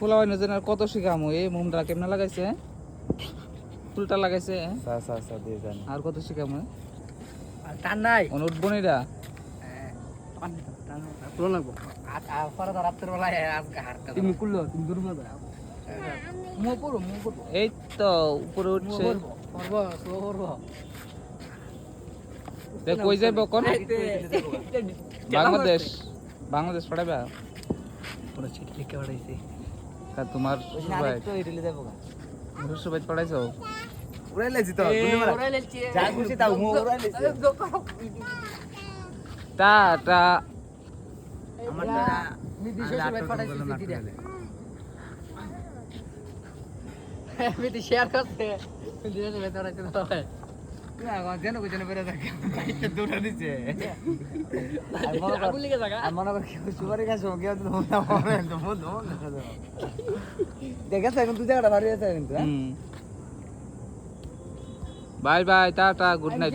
পোলা হয় নজনের কত শিখামো এই মোমটা কেমনে লাগাইছে ফুলটা লাগাইছে দিয়ে যান আর কত শিখামো টান নাই অনুট বনিরা পুরো লাগবো পরে তো রাত্রের বেলায় আজকে হারটা তুমি করলো তুমি দূর মারবে মো করবো এই তো উপরে উঠছে করবো করবো দেখ কই যাইব কোন বাংলাদেশ বাংলাদেশ পড়াবে পুরো চিঠি লিখে পাঠাইছি তা তোমার ভাই তো ইডলি দেবো শ্বশুর ভাই পড়াইছো উড়াই লাইছি তো গুলি মারা যা খুশি তাও মো উড়াই লাইছি টা টা আমার মিদি শ্বশুর ভাই পাঠাইছি চিঠিটা মিদি শেয়ার করতে মিদি শ্বশুর ভাই পাঠাইছে তো ভাই না যেন কই যেন বেরে থাকে বাইতে দৌড়া দিছে আগুন লেগে জায়গা মনে কর সুপারি গাছ হোক গিয়া তো না মনে তো মন দেখেছ এখন তুই জায়গাটা ভারী আছে কিন্তু bye bye tata good night